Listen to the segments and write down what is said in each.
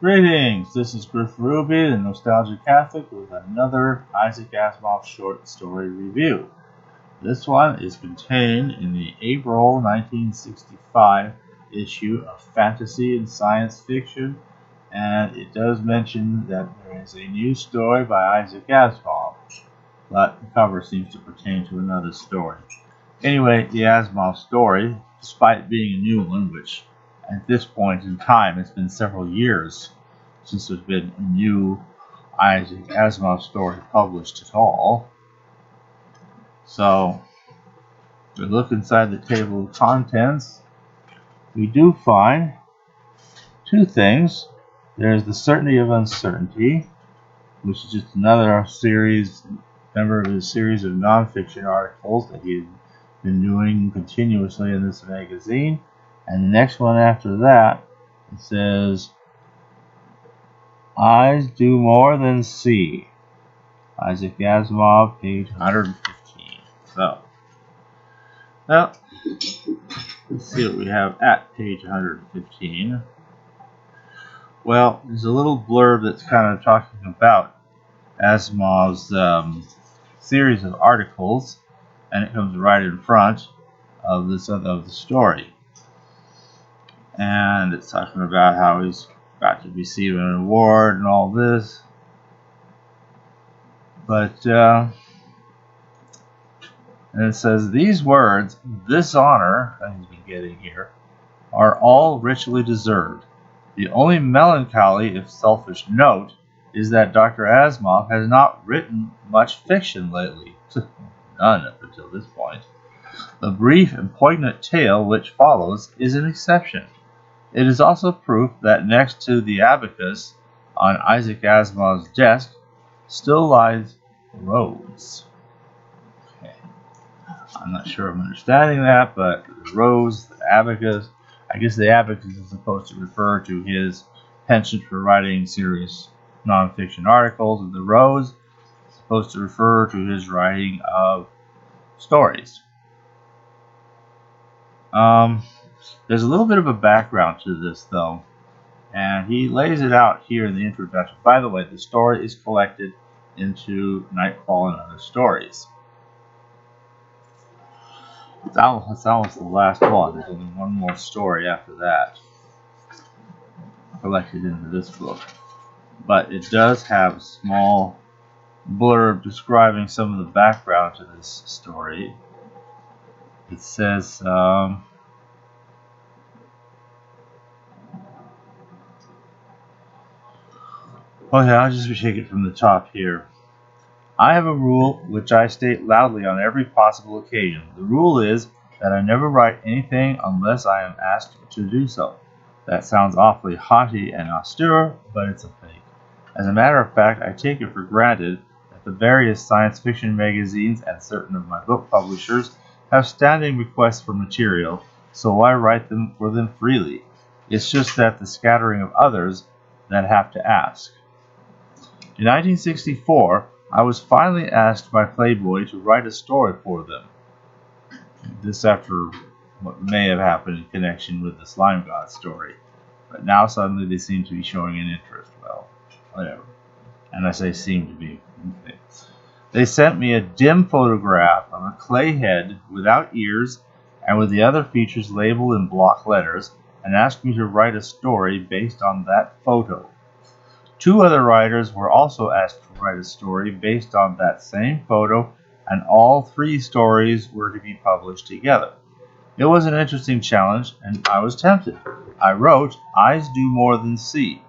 Greetings, this is Griff Ruby, the Nostalgic Catholic, with another Isaac Asimov short story review. This one is contained in the April 1965 issue of Fantasy and Science Fiction, and it does mention that there is a new story by Isaac Asimov, but the cover seems to pertain to another story. Anyway, the Asimov story, despite being a new one, which at this point in time it's been several years since there's been a new Isaac Asimov story published at all. So, we look inside the table of contents. We do find two things. There's the Certainty of Uncertainty, which is just another member of his series of nonfiction articles that he's been doing continuously in this magazine. And the next one after that, it says, Eyes do more than see. Isaac Asimov, page 115. So, well, let's see what we have at page 115. Well, there's a little blurb that's kind of talking about Asimov's series of articles, and it comes right in front of the story. And it's talking about how he's about to receive an award and all this. But, and it says, these words, this honor, that he's been getting here, are all richly deserved. The only melancholy, if selfish, note is that Dr. Asimov has not written much fiction lately. None up until this point. The brief and poignant tale which follows is an exception. It is also proof that next to the abacus on Isaac Asimov's desk still lies Rose. Okay. I'm not sure I'm understanding that, but the Rose, the abacus, I guess the abacus is supposed to refer to his penchant for writing serious nonfiction articles, and the Rose is supposed to refer to his writing of stories. There's a little bit of a background to this, though, and he lays it out here in the introduction. By the way, the story is collected into Nightfall and Other Stories. It's almost the last one. There's only one more story after that collected into this book. But it does have a small blurb describing some of the background to this story. It says, I'll just take it from the top here. I have a rule which I state loudly on every possible occasion. The rule is that I never write anything unless I am asked to do so. That sounds awfully haughty and austere, but it's a fake. As a matter of fact, I take it for granted that the various science fiction magazines and certain of my book publishers have standing requests for material, so I write them for them freely. It's just that the scattering of others that have to ask. In 1964, I was finally asked by Playboy to write a story for them. This after what may have happened in connection with the Slime God story. But now suddenly they seem to be showing an interest. Well, whatever. And I say seem to be. Okay. They sent me a dim photograph of a clay head without ears and with the other features labeled in block letters and asked me to write a story based on that photo. Two other writers were also asked to write a story based on that same photo, and all three stories were to be published together. It was an interesting challenge, and I was tempted. I wrote, Eyes do more than see.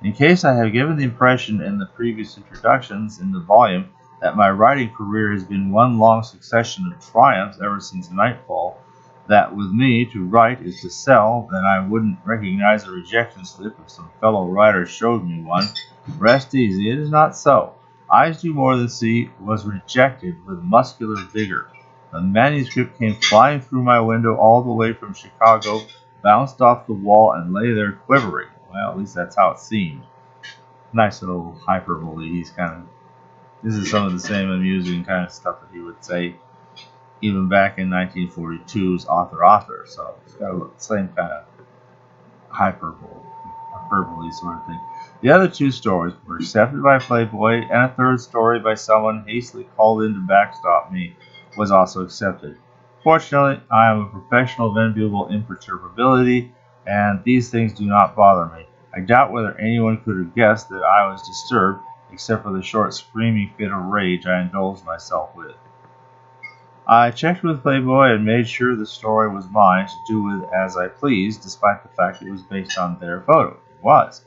In case I have given the impression in the previous introductions in the volume that my writing career has been one long succession of triumphs ever since Nightfall, that with me to write is to sell, then I wouldn't recognize a rejection slip if some fellow writer showed me one. Rest easy, it is not so. Eyes do more than see was rejected with muscular vigor. The manuscript came flying through my window all the way from Chicago, bounced off the wall, and lay there quivering. Well, at least that's how it seemed. Nice little hyperbole. This is some of the same amusing kind of stuff that he would say even back in 1942's author. So it's got the same kind of hyperbole sort of thing. The other two stories were accepted by Playboy, and a third story by someone hastily called in to backstop me was also accepted. Fortunately, I am a professional of enviable imperturbability, and these things do not bother me. I doubt whether anyone could have guessed that I was disturbed, except for the short screaming fit of rage I indulged myself with. I checked with Playboy and made sure the story was mine to do with as I pleased, despite the fact it was based on their photo. It was.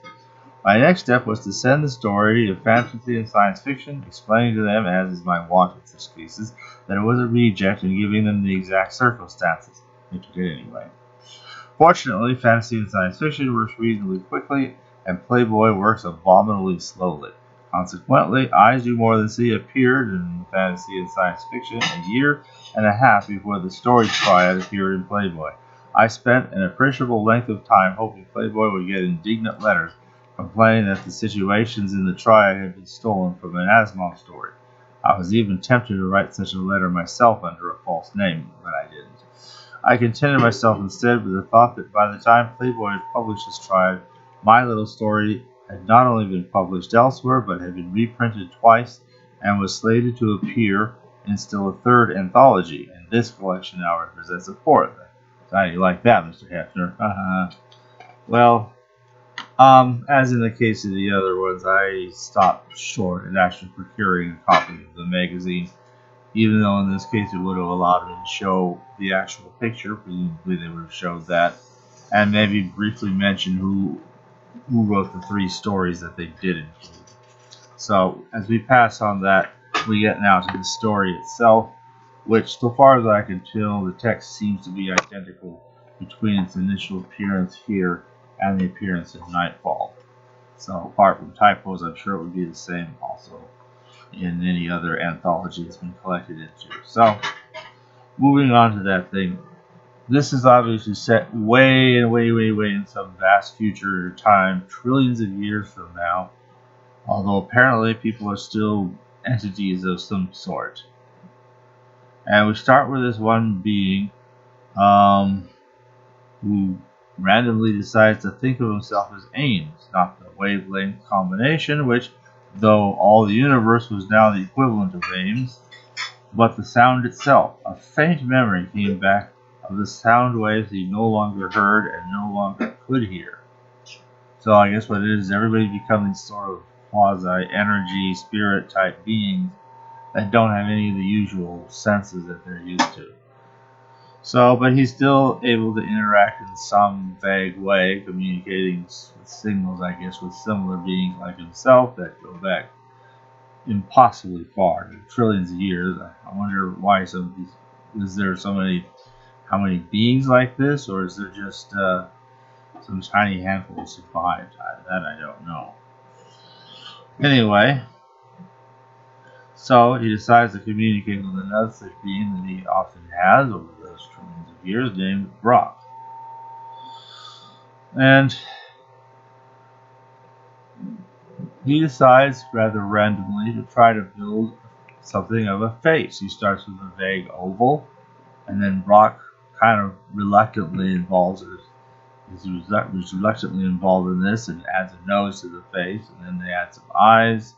My next step was to send the story to fantasy and science fiction, explaining to them, as is my wont in such cases, that it was a reject and giving them the exact circumstances. Which it did anyway. Fortunately, fantasy and science fiction works reasonably quickly, and Playboy works abominably slowly. Consequently, Eyes Do More Than See appeared in fantasy and science fiction a year and a half before the story triad appeared in Playboy. I spent an appreciable length of time hoping Playboy would get indignant letters complaining that the situations in the triad had been stolen from an Asimov story. I was even tempted to write such a letter myself under a false name, but I didn't. I contented myself instead with the thought that by the time Playboy had published his triad, my little story had not only been published elsewhere, but had been reprinted twice and was slated to appear in still a third anthology, and this collection now represents a fourth. So how do you like that, Mr. Hefner? Well, as in the case of the other ones, I stopped short at actually procuring a copy of the magazine, even though in this case it would have allowed me to show the actual picture. Presumably they would have showed that, and maybe briefly mention who wrote the three stories that they did include. So as we pass on that, we get now to the story itself, which, so far as I can tell, the text seems to be identical between its initial appearance here and the appearance in Nightfall. So apart from typos, I'm sure it would be the same also in any other anthology it's been collected into. So moving on to that thing. This is obviously set way in some vast future time, trillions of years from now, although apparently people are still entities of some sort. And we start with this one being who randomly decides to think of himself as Ames, not the wavelength combination, which, though all the universe was now the equivalent of Ames, but the sound itself. A faint memory came back of the sound waves he no longer heard and no longer could hear. So I guess what it is everybody becoming sort of quasi-energy, spirit-type beings that don't have any of the usual senses that they're used to. So, but he's still able to interact in some vague way, communicating with signals, I guess, with similar beings like himself that go back impossibly far, trillions of years. I wonder why some of these, is there so many, how many beings like this, or is there just some tiny handful survived? That I don't know. Anyway, so he decides to communicate with another such being that he often has over those trillions of years, named Brock. And he decides, rather randomly, to try to build something of a face. He starts with a vague oval, and then Brock kind of reluctantly is reluctantly involved in this and adds a nose to the face, and then they add some eyes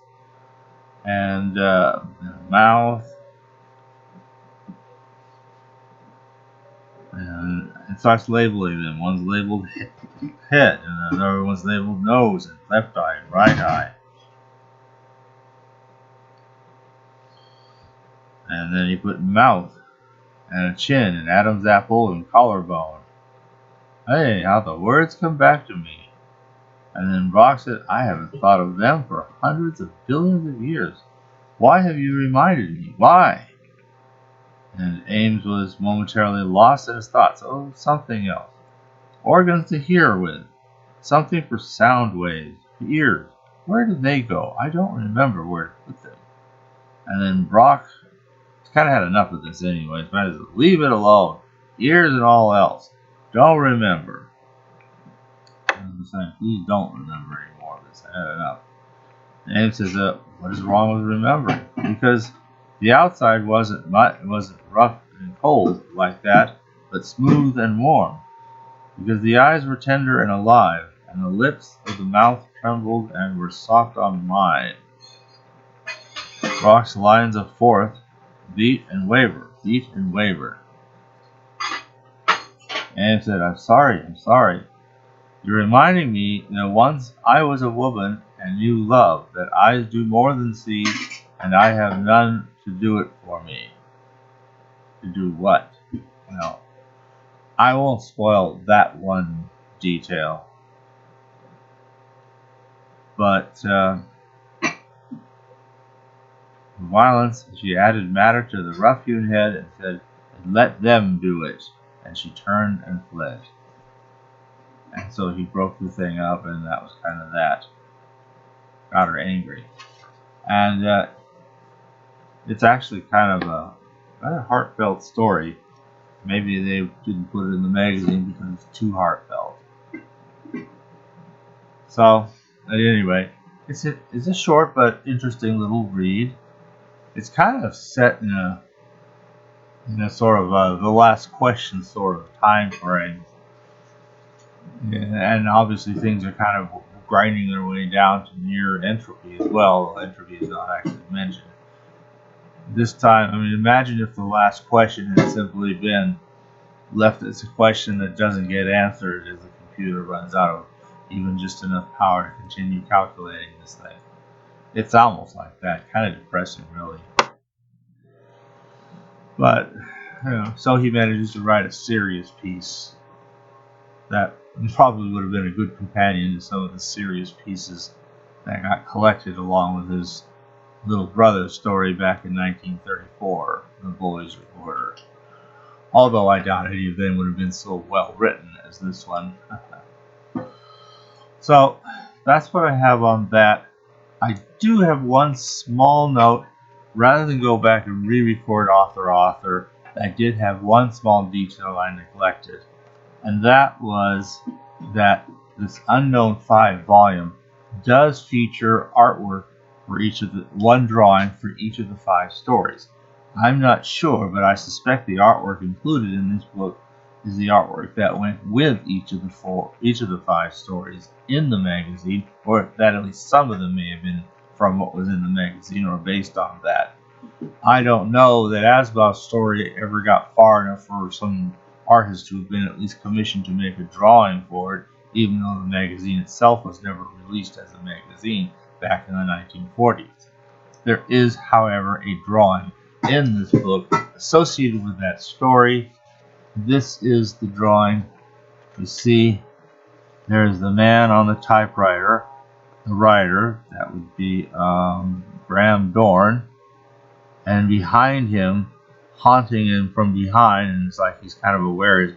and a mouth, and it starts labeling them. One's labeled head, and another one's labeled nose, and left eye, and right eye. And then he put mouth, and a chin, and Adam's apple, and collarbone. Hey, how the words come back to me. And then Brock said, I haven't thought of them for hundreds of billions of years. Why have you reminded me? Why? And Ames was momentarily lost in his thoughts. Oh, something else. Organs to hear with. Something for sound waves. Ears. Where did they go? I don't remember where to put them. And then Brock kind of had enough of this anyway. Might as well leave it alone. Ears and all else. Don't remember. Please don't remember anymore of this. I had enough. And Ames says, what is wrong with remembering? Because the outside wasn't rough and cold like that, but smooth and warm. because the eyes were tender and alive, and the lips of the mouth trembled and were soft on mine. Rocks lines of forth, beat and waver, beat and waver. And said, I'm sorry. You're reminding me that once I was a woman and knew love, that eyes do more than see, and I have none to do it for me. To do what? Well, I won't spoil that one detail. But violence, she added matter to the rough-hewn head and said, let them do it. And she turned and fled. And so he broke the thing up, and that was kind of that. Got her angry. And it's actually kind of a heartfelt story. Maybe they didn't put it in the magazine because it's too heartfelt. So, anyway, it's a short but interesting little read. It's kind of set in a sort of the last question sort of time frame. Yeah, and obviously things are kind of grinding their way down to near entropy as well. Entropy is not actually mentioned. This time, I mean, imagine if the last question had simply been left as a question that doesn't get answered as the computer runs out of even just enough power to continue calculating this thing. It's almost like that. Kind of depressing, really. But, so he manages to write a serious piece that probably would have been a good companion to some of the serious pieces that got collected along with his little brother's story back in 1934, The Boy's Reporter. Although I doubt any of them would have been so well written as this one. So, that's what I have on that. I do have one small note. Rather than go back and re-record author, I did have one small detail I neglected. And that was that this Unknown 5 volume does feature artwork for one drawing for each of the 5 stories. I'm not sure, but I suspect the artwork included in this book is the artwork that went with each of the 5 stories in the magazine, or that at least some of them may have been from what was in the magazine or based on that. I don't know that Asimov's story ever got far enough for some artist to have been at least commissioned to make a drawing for it, even though the magazine itself was never released as a magazine back in the 1940s. There is, however, a drawing in this book associated with that story. This is the drawing. You see, there's the man on the typewriter, the writer, that would be Graham Dorn, and behind him, haunting him from behind, and it's like he's kind of aware, he's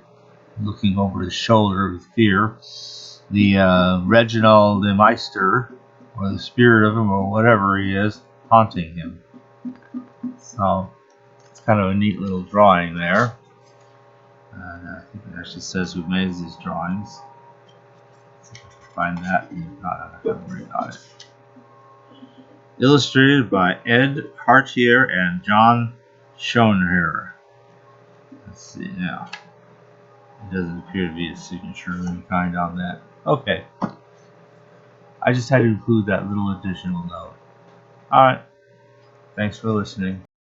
looking over his shoulder with fear, the Reginald de Meister, or the spirit of him, or whatever he is, haunting him. So, it's kind of a neat little drawing there. I think it actually says who made these drawings. Let's see if I can find that. I haven't really got it. Illustrated by Ed Cartier and John Schoenherr. Let's see now. It doesn't appear to be a signature of any kind on that. Okay. I just had to include that little additional note. Alright. Thanks for listening.